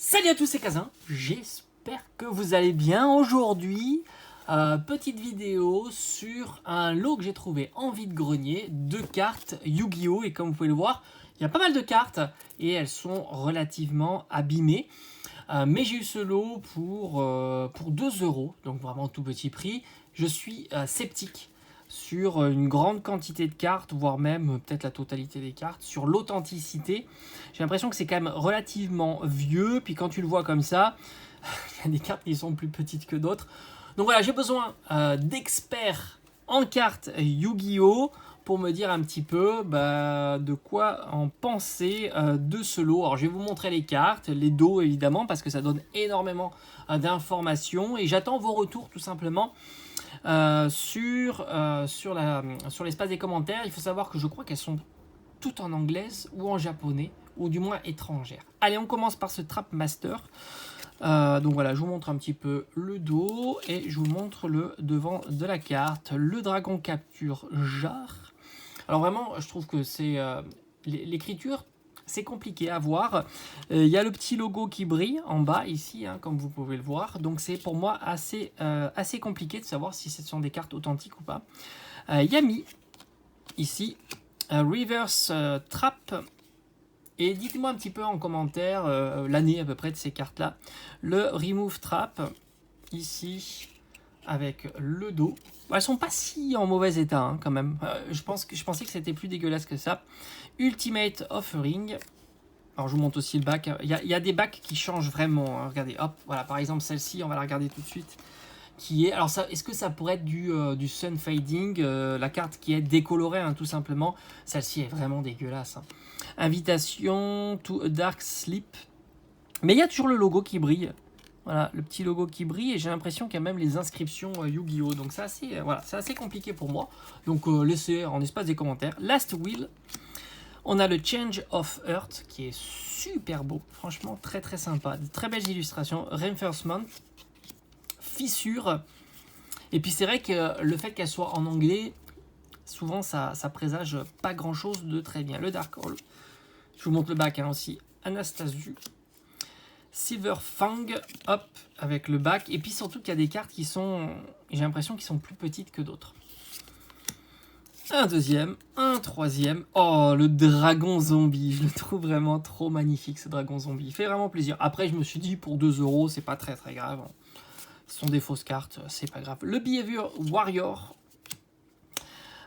Salut à tous, c'est Kazin, j'espère que vous allez bien. Aujourd'hui, petite vidéo sur un lot que j'ai trouvé en vide-grenier, 2 cartes Yu-Gi-Oh! Et comme vous pouvez le voir, il y a pas mal de cartes et elles sont relativement abîmées. Mais j'ai eu ce lot pour 2 euros, donc vraiment tout petit prix. Je suis sceptique sur une grande quantité de cartes, voire même peut-être la totalité des cartes, sur l'authenticité. J'ai l'impression que c'est quand même relativement vieux, puis quand tu le vois comme ça, il y a des cartes qui sont plus petites que d'autres. Donc voilà, j'ai besoin d'experts en cartes Yu-Gi-Oh! Pour me dire un petit peu de quoi en penser de ce lot. Alors je vais vous montrer les cartes, les dos évidemment, parce que ça donne énormément d'informations. Et j'attends vos retours tout simplement sur l'espace des commentaires. Il faut savoir que je crois qu'elles sont toutes en anglaise ou en japonais, ou du moins étrangères. Allez, on commence par ce Trap Master. Donc voilà, je vous montre un petit peu le dos et je vous montre le devant de la carte. Le dragon capture Jar. Alors vraiment, je trouve que c'est l'écriture, c'est compliqué à voir. Il y a le petit logo qui brille en bas ici, hein, comme vous pouvez le voir. Donc c'est pour moi assez compliqué de savoir si ce sont des cartes authentiques ou pas. Yami, ici, Reverse Trap. Et dites-moi un petit peu en commentaire l'année à peu près de ces cartes-là. Le Remove Trap, ici, avec le dos. Elles sont pas si en mauvais état hein, quand même. Je pensais que c'était plus dégueulasse que ça. Ultimate Offering. Alors je vous montre aussi le bac. Il y a des bacs qui changent vraiment. Hein. Regardez, hop, voilà. Par exemple celle-ci, on va la regarder tout de suite. Qui est, alors est-ce que ça pourrait être du Sun Fading, la carte qui est décolorée hein, tout simplement. Celle-ci est vraiment dégueulasse. Hein. Invitation to a Dark Sleep. Mais il y a toujours le logo qui brille. Voilà, le petit logo qui brille et j'ai l'impression qu'il y a même les inscriptions Yu-Gi-Oh! Donc c'est assez, voilà, c'est assez compliqué pour moi. Donc laissez en espace des commentaires. Last Will, on a le Change of Earth qui est super beau. Franchement, très très sympa. De très belles illustrations. Reinforcement, fissure. Et puis c'est vrai que le fait qu'elle soit en anglais, souvent ça présage pas grand chose de très bien. Le Dark Hall, je vous montre le back hein, aussi. Anastasia. Silver Fang, hop, avec le bac. Et puis surtout qu'il y a des cartes qui sont, j'ai l'impression qu'ils sont plus petites que d'autres. Un deuxième, un troisième. Oh, le dragon zombie. Je le trouve vraiment trop magnifique, ce dragon zombie. Il fait vraiment plaisir. Après, je me suis dit, pour 2 euros, c'est pas très très grave. Ce sont des fausses cartes, c'est pas grave. Le Behavior Warrior.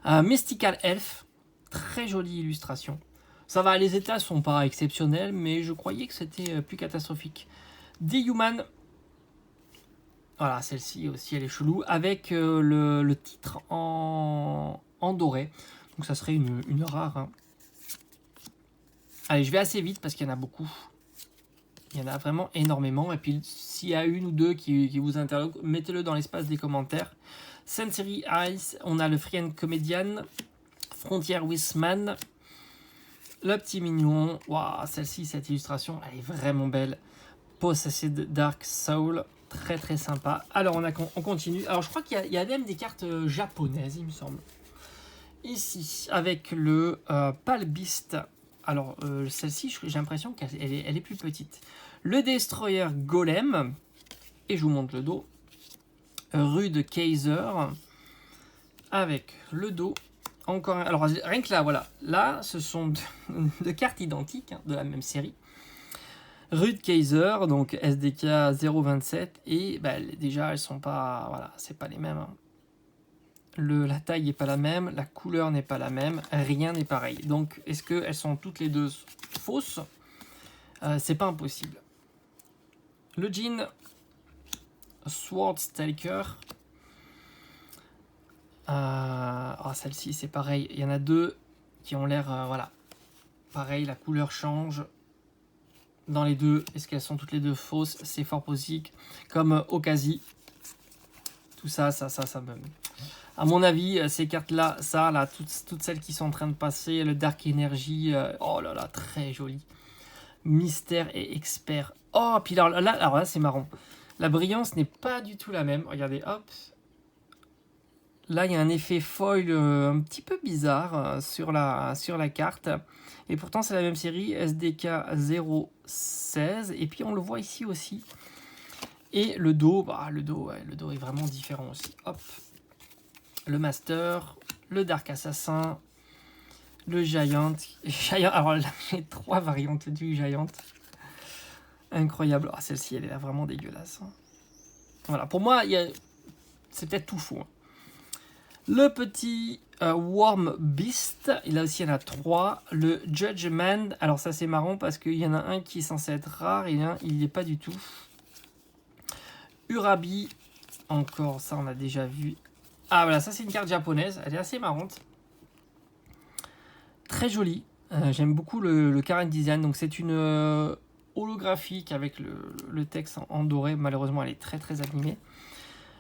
Mystical Elf. Très jolie illustration. Ça va, les états sont pas exceptionnels, mais je croyais que c'était plus catastrophique. D-Human, voilà, celle-ci aussi, elle est chelou, avec le titre en doré. Donc ça serait une rare. Hein. Allez, je vais assez vite parce qu'il y en a beaucoup. Il y en a vraiment énormément. Et puis, s'il y a une ou deux qui vous interloquent, mettez-le dans l'espace des commentaires. Sensory Eyes, on a le Free Comedian, Frontier with Man, le petit mignon, waouh, celle-ci, cette illustration, elle est vraiment belle. Possessed Dark Soul, très très sympa. Alors on continue. Alors je crois qu'il y a même des cartes japonaises, il me semble. Ici, avec le Palbist. Alors celle-ci, j'ai l'impression qu'elle est plus petite. Le Destroyer Golem. Et je vous montre le dos. Rude Kaiser. Avec le dos. Encore un. Alors rien que là, voilà. Là, ce sont deux cartes identiques hein, de la même série. Rude Kaiser, donc SDK 027. Et déjà, elles sont pas. Voilà, c'est pas les mêmes. Hein. La taille n'est pas la même, la couleur n'est pas la même, rien n'est pareil. Donc, est-ce qu'elles sont toutes les deux fausses? C'est pas impossible. Le jean Sword Stalker. Celle-ci, c'est pareil. Il y en a deux qui ont l'air, voilà. Pareil, la couleur change. Dans les deux, est-ce qu'elles sont toutes les deux fausses? C'est fort possible. Comme Okasi. Tout ça me... À mon avis, ces cartes-là, toutes celles qui sont en train de passer, le Dark Energy, oh là là, très joli. Mystère et expert. Oh, puis alors là c'est marrant. La brillance n'est pas du tout la même. Regardez, hop. Là, il y a un effet foil un petit peu bizarre sur la carte. Et pourtant, c'est la même série, SDK 016. Et puis, on le voit ici aussi. Et le dos, le dos est vraiment différent aussi. Hop. Le Master, le Dark Assassin, le Giant. Alors là, j'ai 3 variantes du Giant. Incroyable. Ah, celle-ci, elle est vraiment dégueulasse. Voilà, pour moi, c'est peut-être tout faux. Le petit Worm Beast, là aussi il y en a 3. Le Judgment, alors ça c'est marrant parce qu'il y en a un qui est censé être rare et un il n'y est pas du tout. Urabi, encore ça on a déjà vu. Ah voilà, ça c'est une carte japonaise, elle est assez marrante. Très jolie, j'aime beaucoup le current design, donc c'est une holographique avec le texte en doré, malheureusement elle est très très abîmée.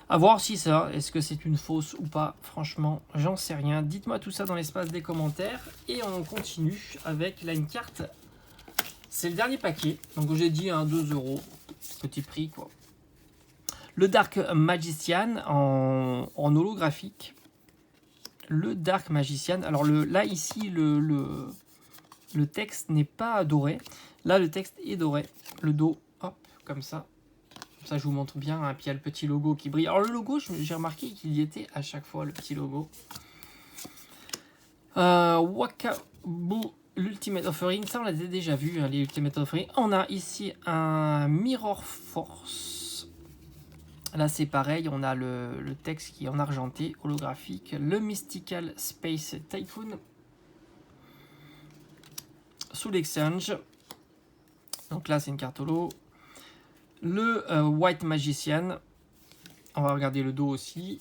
A voir si ça, est-ce que c'est une fausse ou pas, franchement, j'en sais rien. Dites-moi tout ça dans l'espace des commentaires. Et on continue avec là une carte. C'est le dernier paquet, donc j'ai dit 2 €, petit prix quoi. Le Dark Magician en holographique. Le Dark Magician, alors là ici le texte n'est pas doré. Là le texte est doré. Le dos, hop, comme ça. Ça, je vous montre bien. Hein. Puis il y a le petit logo qui brille. Alors, le logo, j'ai remarqué qu'il y était à chaque fois, le petit logo. Wakabu, l'Ultimate Offering. Ça, on l'a déjà vu, hein, les Ultimate Offering. On a ici un Mirror Force. Là, c'est pareil. On a le texte qui est en argenté, holographique. Le Mystical Space Tycoon. Sous l'Exchange. Donc là, c'est une carte holo. Le White Magician, on va regarder le dos aussi.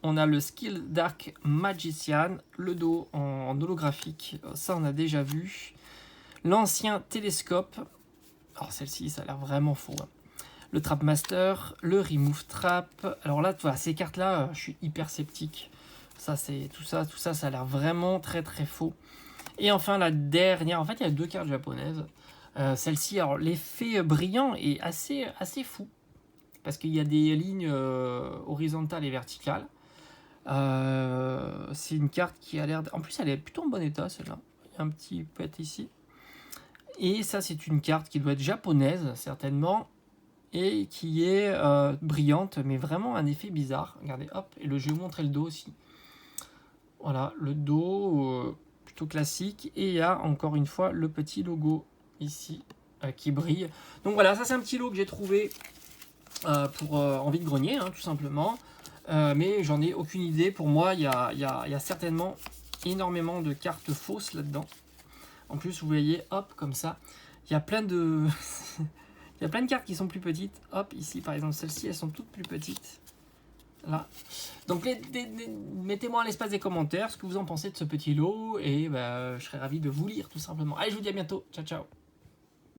On a le Skill Dark Magician, le dos en holographique, ça on a déjà vu. L'ancien Télescope, alors celle-ci ça a l'air vraiment faux. Hein. Le Trap Master, le Remove Trap. Alors là, voilà, ces cartes-là, je suis hyper sceptique. Ça, c'est tout ça, ça a l'air vraiment très très faux. Et enfin la dernière, en fait il y a 2 cartes japonaises. Celle-ci, alors l'effet brillant est assez fou parce qu'il y a des lignes horizontales et verticales. C'est une carte qui a l'air, en plus elle est plutôt en bon état celle-là. Il y a un petit pet ici. Et ça c'est une carte qui doit être japonaise certainement et qui est brillante mais vraiment un effet bizarre. Regardez, hop, et je vais vous montrer le dos aussi. Voilà, le dos plutôt classique et il y a encore une fois le petit logo ici qui brille. Donc voilà, ça c'est un petit lot que j'ai trouvé pour en vide-grenier, hein, tout simplement. Mais j'en ai aucune idée. Pour moi, il y a certainement énormément de cartes fausses là-dedans. En plus, vous voyez, hop, comme ça, il y a plein de... il y a plein de cartes qui sont plus petites. Hop, ici, par exemple, celles-ci, elles sont toutes plus petites. Là. Donc, mettez-moi à l'espace des commentaires ce que vous en pensez de ce petit lot. Et je serai ravi de vous lire, tout simplement. Allez, je vous dis à bientôt. Ciao, ciao.